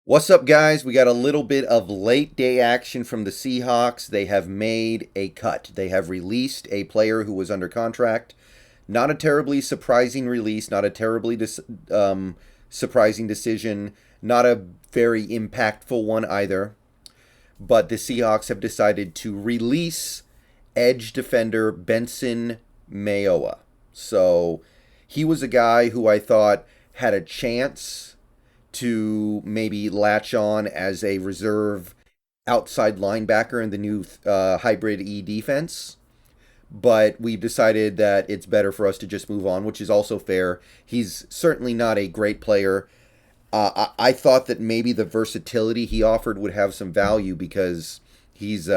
What's up, guys? We got a little bit of late day action from the Seahawks. They have made a cut. They have released a player who was under contract. Not a terribly surprising release, not a terribly surprising decision, not a very impactful one either. But the Seahawks have decided to release edge defender Benson Mayowa. So he was a guy who I thought had a chance to maybe latch on as a reserve outside linebacker in the new hybrid E defense. But we've decided that it's better for us to just move on, which is also fair. He's certainly not a great player. I thought that maybe the versatility he offered would have some value because he's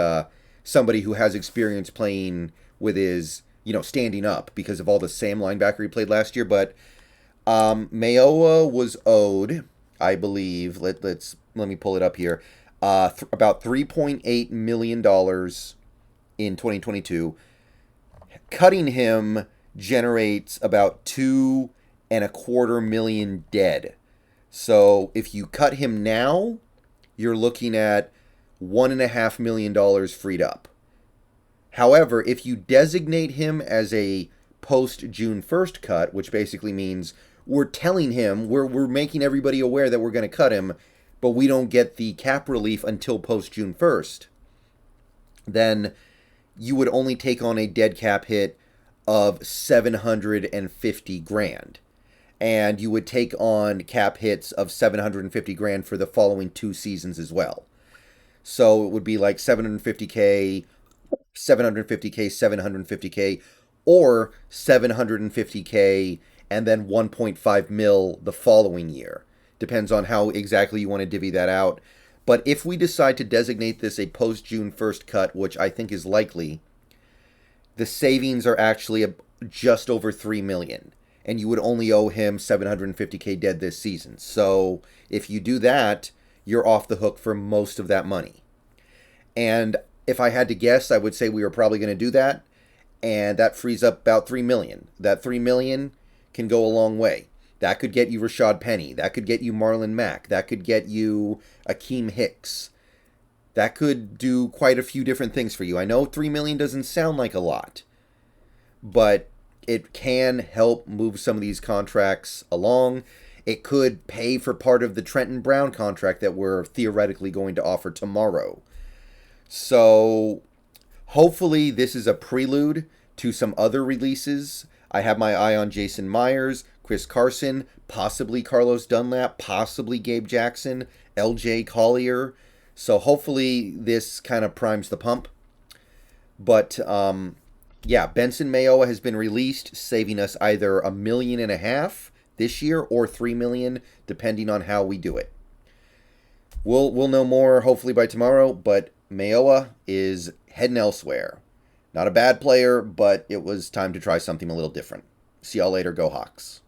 somebody who has experience playing with his, standing up because of all the Sam linebacker he played last year. But Mayowa was owed, I believe, let me pull it up here, about $3.8 million in 2022. Cutting him generates about $2.25 million dead. So if you cut him now, you're looking at $1.5 million freed up. However, if you designate him as a post-June 1st cut, which basically means we're telling him, we're making everybody aware that we're going to cut him, but we don't get the cap relief until post-June 1st, then you would only take on a dead cap hit of 750 grand. And you would take on cap hits of 750 grand for the following 2 seasons as well. So it would be like 750K, 750K, 750K, or 750K and then 1.5 mil the following year. Depends on how exactly you want to divvy that out. But if we decide to designate this a post-June 1st cut, which I think is likely, the savings are actually just over $3 million. And you would only owe him 750K dead this season. So if you do that, you're off the hook for most of that money. And if I had to guess, I would say we were probably going to do that. And that frees up about $3 million. That $3 million can go a long way. That could get you Rashad Penny. That could get you Marlon Mack. That could get you Akeem Hicks. That could do quite a few different things for you. I know $3 million doesn't sound like a lot, but it can help move some of these contracts along. It could pay for part of the Trenton Brown contract that we're theoretically going to offer tomorrow. So hopefully this is a prelude to some other releases. I have my eye on Jason Myers, Chris Carson, possibly Carlos Dunlap, possibly Gabe Jackson, LJ Collier. So hopefully this kind of primes the pump. But yeah, Benson Mayowa has been released, saving us either $1.5 million this year or $3 million, depending on how we do it. We'll know more hopefully by tomorrow, but Mayowa is heading elsewhere. Not a bad player, but it was time to try something a little different. See y'all later. Go Hawks.